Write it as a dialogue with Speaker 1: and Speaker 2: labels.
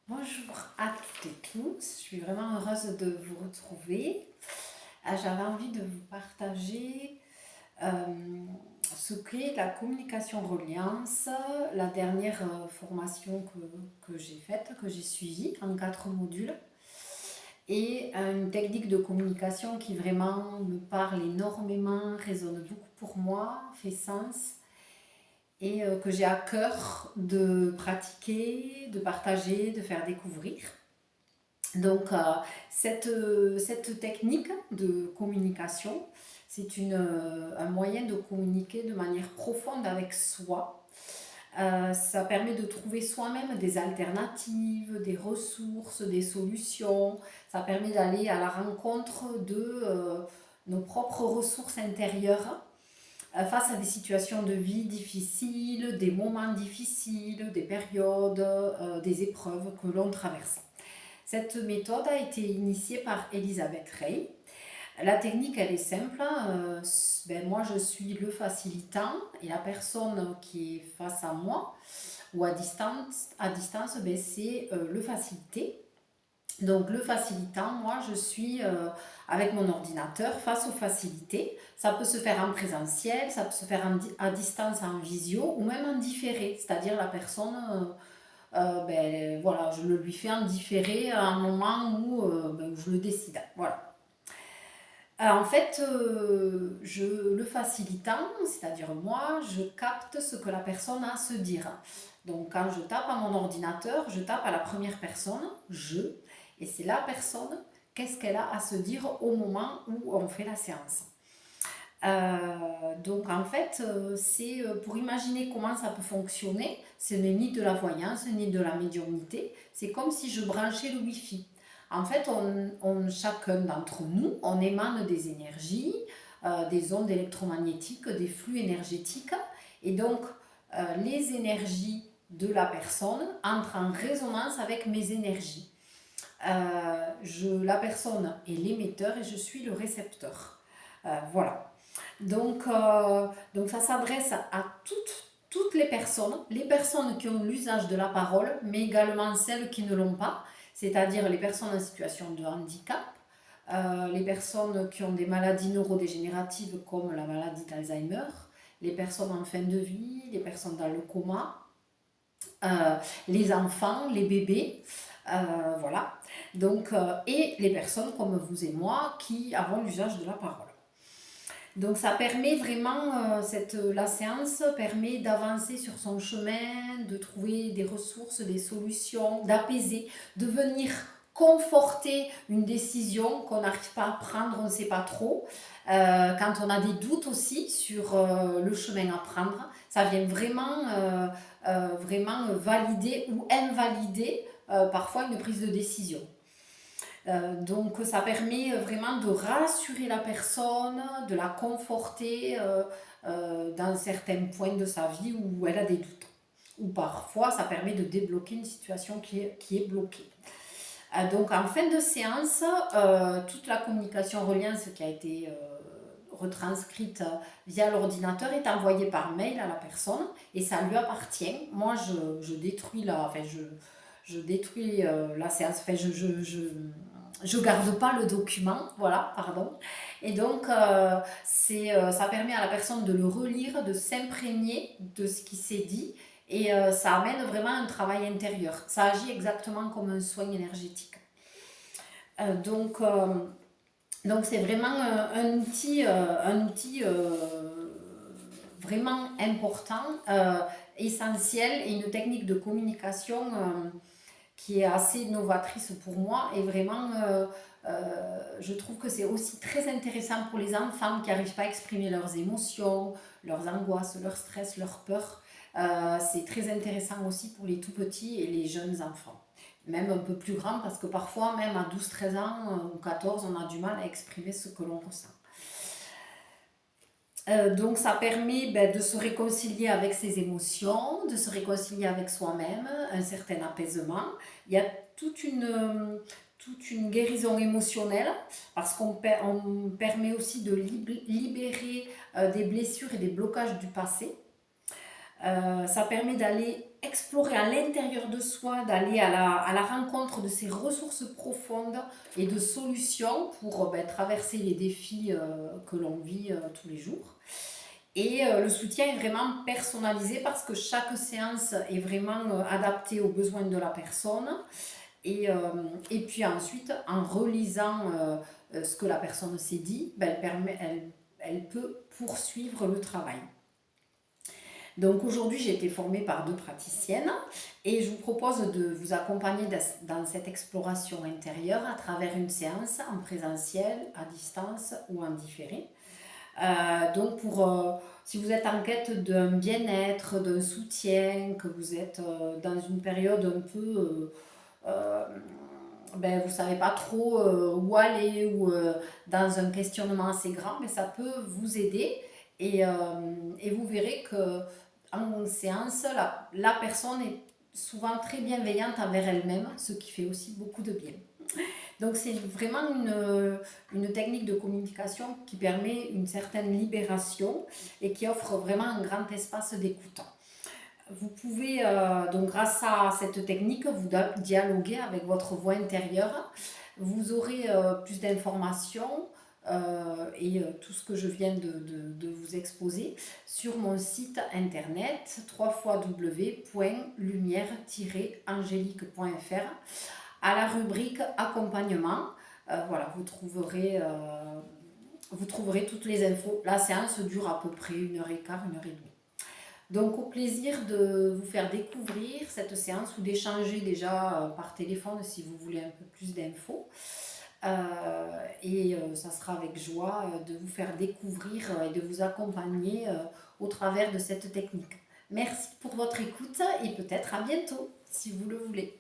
Speaker 1: Bonjour à toutes et tous, je suis vraiment heureuse de vous retrouver. J'avais envie de vous partager euh, ce qu'est la communication reliance, la dernière formation que j'ai faite, que j'ai suivie en 4 modules, et une technique de communication qui vraiment me parle énormément, résonne beaucoup pour moi, fait sens et que j'ai à cœur de pratiquer, de partager, de faire découvrir. Donc, cette technique de communication, c'est un moyen de communiquer de manière profonde avec soi. Ça permet de trouver soi-même des alternatives, des ressources, des solutions. Ça permet d'aller à la rencontre de nos propres ressources intérieures face à des situations de vie difficiles, des moments difficiles, des périodes, des épreuves que l'on traverse. Cette méthode a été initiée par Elisabeth Rey. La technique, elle est simple. Moi, je suis le facilitant et la personne qui est face à moi ou à distance, c'est le facilité. Donc, le facilitant, moi, je suis avec mon ordinateur face au facilité. Ça peut se faire en présentiel, ça peut se faire à distance en visio ou même en différé, c'est-à-dire la personne voilà, je le lui fais en différé à un moment où je le décide. Voilà. En fait, le facilitant, c'est-à-dire moi, je capte ce que la personne a à se dire. Donc quand je tape à mon ordinateur, je tape à la première personne, je, et c'est la personne, qu'est-ce qu'elle a à se dire au moment où on fait la séance. Donc en fait, c'est pour imaginer comment ça peut fonctionner, ce n'est ni de la voyance, ni de la médiumnité, c'est comme si je branchais le Wi-Fi. En fait, chacun d'entre nous, on émane des énergies, des ondes électromagnétiques, des flux énergétiques, et donc les énergies de la personne entrent en résonance avec mes énergies. La personne est l'émetteur et je suis le récepteur. Voilà. Donc ça s'adresse à toutes les personnes qui ont l'usage de la parole, mais également celles qui ne l'ont pas, c'est-à-dire les personnes en situation de handicap, les personnes qui ont des maladies neurodégénératives comme la maladie d'Alzheimer, les personnes en fin de vie, les personnes dans le coma, les enfants, les bébés, voilà. Et les personnes comme vous et moi qui avons l'usage de la parole. Donc ça permet vraiment, la séance permet d'avancer sur son chemin, de trouver des ressources, des solutions, d'apaiser, de venir conforter une décision qu'on n'arrive pas à prendre, on ne sait pas trop. Quand on a des doutes aussi sur le chemin à prendre, ça vient vraiment valider ou invalider parfois une prise de décision. Donc ça permet vraiment de rassurer la personne, de la conforter dans certains points de sa vie où elle a des doutes. Ou parfois ça permet de débloquer une situation qui est bloquée. Donc en fin de séance, toute la communication reliance qui a été retranscrite via l'ordinateur est envoyée par mail à la personne et ça lui appartient. Moi je détruis je détruis la séance, enfin je garde pas le document, voilà, pardon. Et donc, ça permet à la personne de le relire, de s'imprégner de ce qui s'est dit, et ça amène vraiment un travail intérieur. Ça agit exactement comme un soin énergétique. Euh, donc, euh, donc c'est vraiment un outil vraiment important, essentiel, et une technique de communication qui est assez novatrice pour moi et vraiment je trouve que c'est aussi très intéressant pour les enfants qui n'arrivent pas à exprimer leurs émotions, leurs angoisses, leur stress, leurs peurs. C'est très intéressant aussi pour les tout petits et les jeunes enfants, même un peu plus grands, parce que parfois même à 12-13 ans ou 14 on a du mal à exprimer ce que l'on ressent. Donc ça permet de se réconcilier avec ses émotions, de se réconcilier avec soi-même, un certain apaisement. Il y a toute une guérison émotionnelle parce on permet aussi de libérer des blessures et des blocages du passé. Ça permet d'aller explorer à l'intérieur de soi, d'aller à la rencontre de ces ressources profondes et de solutions pour traverser les défis que l'on vit tous les jours. Et le soutien est vraiment personnalisé parce que chaque séance est vraiment adaptée aux besoins de la personne. Et puis ensuite, en relisant ce que la personne s'est dit, elle peut poursuivre le travail. Donc aujourd'hui, j'ai été formée par 2 praticiennes et je vous propose de vous accompagner dans cette exploration intérieure à travers une séance en présentiel, à distance ou en différé. Donc si vous êtes en quête d'un bien-être, d'un soutien, que vous êtes dans une période un peu vous ne savez pas trop où aller ou dans un questionnement assez grand, mais ça peut vous aider et, euh, et vous verrez que en séance, la personne est souvent très bienveillante envers elle-même, ce qui fait aussi beaucoup de bien. Donc c'est vraiment une technique de communication qui permet une certaine libération et qui offre vraiment un grand espace d'écoute. Vous pouvez, donc grâce à cette technique, vous dialoguer avec votre voix intérieure. Vous aurez plus d'informations tout ce que je viens de vous exposer sur mon site internet www.lumière-angélique.fr à la rubrique accompagnement. Voilà, vous trouverez toutes les infos. La séance dure à peu près 1h15, 1h30. Donc au plaisir de vous faire découvrir cette séance ou d'échanger déjà par téléphone si vous voulez un peu plus d'infos. Ça sera avec joie de vous faire découvrir et de vous accompagner au travers de cette technique. Merci pour votre écoute et peut-être à bientôt si vous le voulez.